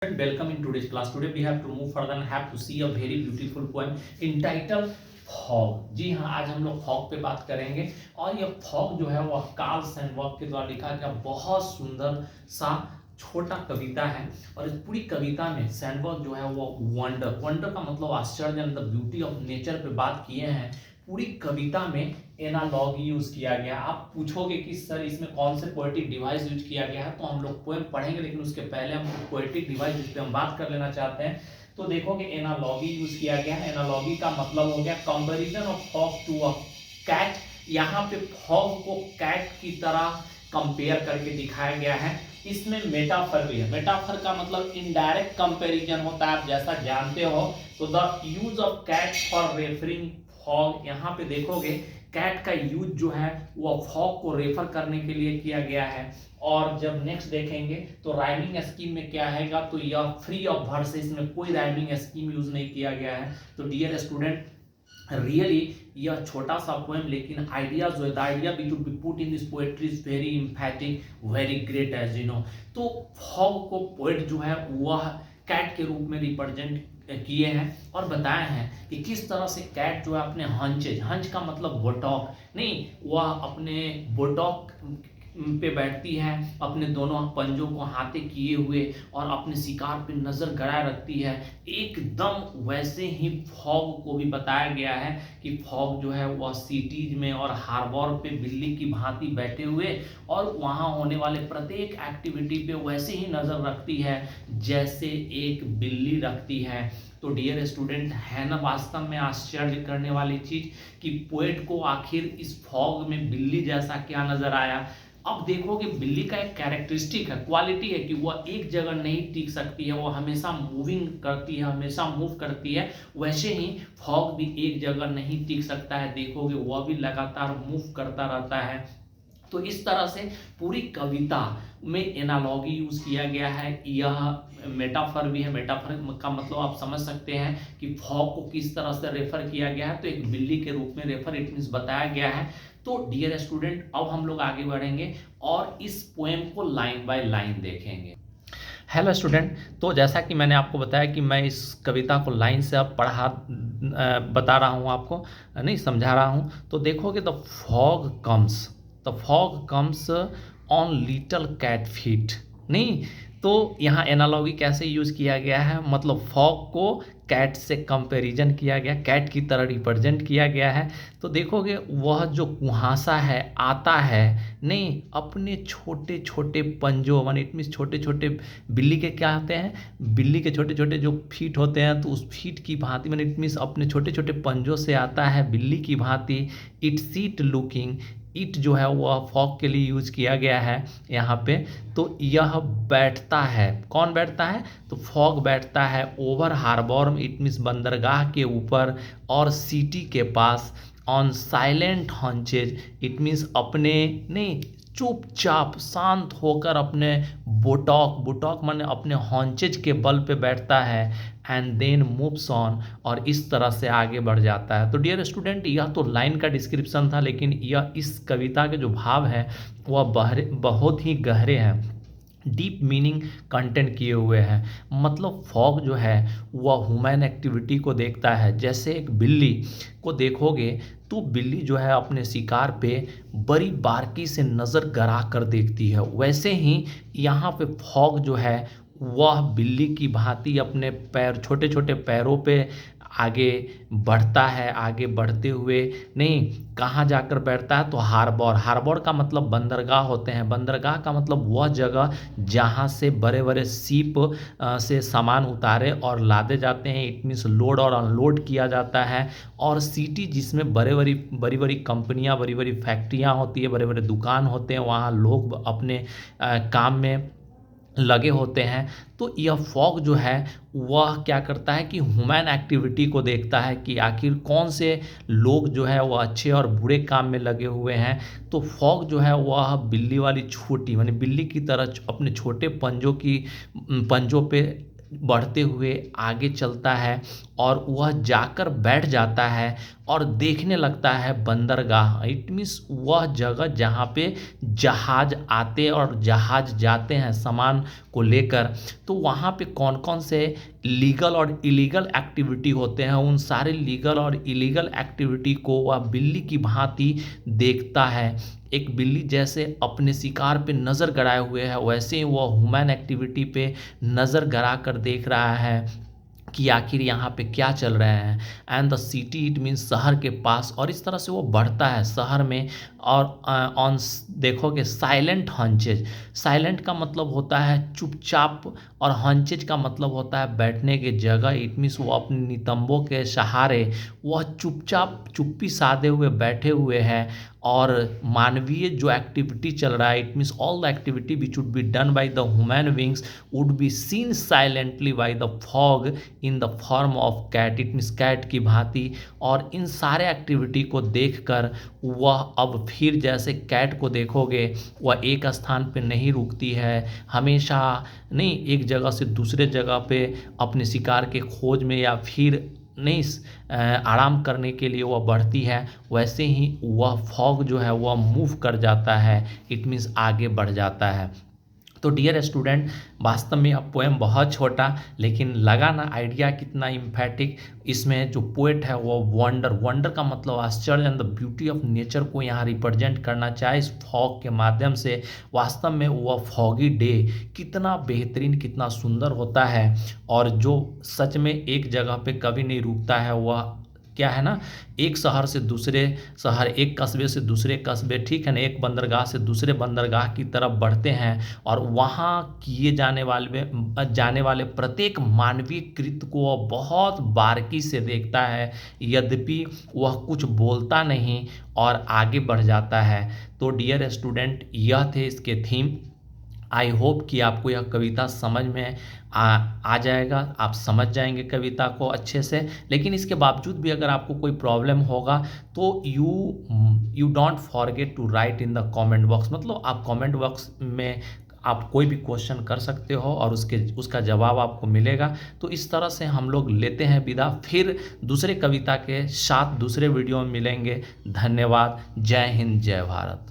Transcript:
Welcome in today's class. Today we have to move further and have to see a very beautiful poem entitled fog. जी हाँ, आज हम लोग fog पे बात करेंगे और ये फॉग जो है वह कार्ल सैनबर्ग के द्वारा लिखा गया बहुत सुंदर सा छोटा कविता है। और इस पूरी कविता में सैनबर्ग जो है वो वंडर का मतलब आश्चर्य द ब्यूटी ऑफ नेचर पे बात किए हैं। पूरी कविता में एनालॉगी यूज किया गया। आप पूछोगे कि सर इसमें कौन से पोएटिक डिवाइस यूज किया गया है, तो हम लोग पोएम पढ़ेंगे, लेकिन उसके पहले हम पोएटिक डिवाइस जिस पे हम बात कर लेना चाहते हैं। तो देखोगे एनालॉगी यूज किया गया है। एनालॉगी का मतलब हो गया comparison of fog to a cat. यहाँ पे फॉग को कैट की तरह कंपेयर करके दिखाया गया है। इसमें मेटाफर भी है। मेटाफर का मतलब इनडायरेक्ट कंपैरिजन होता है, आप जैसा जानते हो। तो the use of cat for referring fog, यहाँ पे देखोगे कैट का यूज जो है वो फॉग को रेफर करने के लिए किया गया है। और जब नेक्स्ट देखेंगे तो राइमिंग स्कीम में क्या हैगा, तो यह फ्री ऑफ वर्स, इसमें कोई राइमिंग स्कीम यूज नहीं किया गया है। तो डियर स्टूडेंट, रियली यह छोटा सा पोएम, लेकिन आइडियाज जो है, the idea be to be put in this poetry is very emphatic, very great as you know. तो फॉग को पोएट जो है वह कैट के रूप में रिप्रेजेंट किए हैं और बताए हैं कि किस तरह से कैट जो है अपने हंच का मतलब बोटॉक नहीं, वह अपने बोटॉक पे बैठती है, अपने दोनों पंजों को हाथे किए हुए और अपने शिकार पे नजर गड़ाए रखती है। एकदम वैसे ही फॉग को भी बताया गया है कि फॉग जो है वह सिटीज में और हार्बर पे बिल्ली की भांति बैठे हुए और वहां होने वाले प्रत्येक एक्टिविटी पे वैसे ही नजर रखती है जैसे एक बिल्ली रखती है। तो डियर स्टूडेंट, है ना वास्तव में आश्चर्य करने वाली चीज कि पोएट को आखिर इस फॉग में बिल्ली जैसा क्या नजर आया। अब देखोगे बिल्ली का एक कैरेक्टरिस्टिक है, क्वालिटी है कि वह एक जगह नहीं टिक सकती है, वह हमेशा मूविंग करती है, हमेशा मूव करती है। वैसे ही फॉग भी एक जगह नहीं टिक सकता है, देखोगे वह भी लगातार मूव करता रहता है। तो इस तरह से पूरी कविता में एनालॉगी यूज किया गया है। यह मेटाफर भी है। मेटाफर का मतलब आप समझ सकते हैं कि फॉग को किस तरह से रेफर किया गया है, तो एक बिल्ली के रूप में रेफर इट मींस बताया गया है। तो डियर स्टूडेंट, अब हम लोग आगे बढ़ेंगे और इस पोएम को लाइन बाय लाइन देखेंगे। हेलो स्टूडेंट, तो जैसा कि मैंने आपको बताया कि मैं इस कविता को लाइन से अब बता रहा हूँ आपको, नहीं समझा रहा हूँ। तो देखोगे the fog comes on little cat feet नहीं। तो यहाँ एनालॉगी कैसे यूज किया गया है, मतलब फॉग को कैट से कंपैरिजन किया गया, कैट की तरह रिप्रेजेंट किया गया है। तो देखोगे वह जो कुहासा है आता है नहीं अपने छोटे छोटे पंजों, मान इट मीन्स छोटे छोटे बिल्ली के क्या होते हैं, बिल्ली के छोटे छोटे जो फीट होते हैं, तो उस फीट की भांति मान इट मीन्स अपने छोटे छोटे पंजों से आता है बिल्ली की भांति। इट सीट लुकिंग, इट जो है वह फॉग के लिए यूज किया गया है यहाँ पे। तो यह बैठता है, कौन बैठता है, तो फॉग बैठता है ओवर हार्बर, इट मीन्स बंदरगाह के ऊपर, और सिटी के पास, ऑन साइलेंट हॉन्चेज, इट मीन्स अपने नहीं चुपचाप शांत होकर अपने बुटॉक माने अपने हॉन्चेज के बल पे बैठता है। एंड देन मूव्स ऑन, और इस तरह से आगे बढ़ जाता है। तो डियर स्टूडेंट, यह तो लाइन का डिस्क्रिप्शन था, लेकिन यह इस कविता के जो भाव है वह बहुत ही गहरे हैं, डीप मीनिंग कंटेंट किए हुए हैं। मतलब फॉग जो है वह ह्यूमन एक्टिविटी को देखता है। जैसे एक बिल्ली को देखोगे तो बिल्ली जो है अपने शिकार पे बड़ी बारीकी से नज़र गड़ा कर देखती है, वैसे ही यहाँ पे फॉग जो है वह बिल्ली की भांति अपने पैर, छोटे छोटे पैरों पे आगे बढ़ता है। आगे बढ़ते हुए नहीं कहाँ जाकर बैठता है, तो हार्बर का मतलब बंदरगाह होते हैं। बंदरगाह का मतलब वह जगह जहाँ से बड़े बड़े शिप से सामान उतारे और लादे जाते हैं, इट मीन्स लोड और अनलोड किया जाता है। और सिटी जिसमें बड़ी बड़ी कंपनियाँ, बड़ी बड़ी फैक्ट्रियाँ होती है, बड़े बड़े दुकान होते हैं, वहाँ लोग अपने काम में लगे होते हैं। तो यह फॉग जो है वह क्या करता है कि ह्यूमन एक्टिविटी को देखता है कि आखिर कौन से लोग जो है वह अच्छे और बुरे काम में लगे हुए हैं। तो फॉग जो है वह बिल्ली वाली छोटी, माने बिल्ली की तरह अपने छोटे पंजों पे बढ़ते हुए आगे चलता है और वह जाकर बैठ जाता है और देखने लगता है बंदरगाह। इट मीन्स वह जगह जहाँ पे जहाज आते और जहाज जाते हैं सामान को लेकर। तो वहाँ पे कौन कौन से लीगल और इलीगल एक्टिविटी होते हैं, उन सारे लीगल और इलीगल एक्टिविटी को वह बिल्ली की भांति देखता है। एक बिल्ली जैसे अपने शिकार पे नज़र गड़ाए हुए है, वैसे ही वह ह्यूमन एक्टिविटी पे नज़र गड़ा कर देख रहा है कि आखिर यहाँ पे क्या चल रहा है। And the city it means शहर के पास, और इस तरह से वो बढ़ता है शहर में। और ऑन देखोगे साइलेंट हंचेज, साइलेंट का मतलब होता है चुपचाप और हंचेज का मतलब होता है बैठने की जगह। इट मीन्स वो अपने नितंबों के सहारे वह चुपचाप चुप्पी साधे हुए बैठे हुए हैं और मानवीय जो एक्टिविटी चल रहा है, it means all the activity which would be done by the human beings would be seen silently by the fog in the form of cat. It means cat की भांति। और इन सारे एक्टिविटी को देखकर वह अब फिर जैसे कैट को देखोगे वह एक स्थान पे नहीं रुकती है, हमेशा नहीं एक जगह से दूसरे जगह पे अपने शिकार के खोज में या फिर नहीं आराम करने के लिए वह बढ़ती है। वैसे ही वह फॉग जो है वह मूव कर जाता है, इट मीन्स आगे बढ़ जाता है। तो डियर स्टूडेंट, वास्तव में यह पोएम बहुत छोटा लेकिन लगा ना आइडिया कितना इम्फैटिक। इसमें जो पोएट है वो वंडर, वंडर का मतलब आश्चर्य and the beauty of nature को यहाँ रिप्रेजेंट करना चाहे इस फॉग के माध्यम से। वास्तव में वह फॉगी डे कितना बेहतरीन कितना सुंदर होता है और जो सच में एक जगह पे कभी नहीं रुकता है। वह क्या है ना, एक शहर से दूसरे शहर, एक कस्बे से दूसरे कस्बे, ठीक है ना, एक बंदरगाह से दूसरे बंदरगाह की तरफ बढ़ते हैं और वहाँ किए जाने वाले प्रत्येक मानवीय कृत्य को वह बहुत बारीकी से देखता है, यद्यपि वह कुछ बोलता नहीं और आगे बढ़ जाता है। तो डियर स्टूडेंट, यह थे इसके थीम। आई होप कि आपको यह कविता समझ में आ जाएगा, आप समझ जाएंगे कविता को अच्छे से। लेकिन इसके बावजूद भी अगर आपको कोई प्रॉब्लम होगा तो you don't forget to write in the comment box. मतलब आप कमेंट बॉक्स में आप कोई भी क्वेश्चन कर सकते हो और उसका जवाब आपको मिलेगा। तो इस तरह से हम लोग लेते हैं विदा, फिर दूसरे कविता के साथ दूसरे वीडियो में मिलेंगे। धन्यवाद। जय हिंद, जय भारत।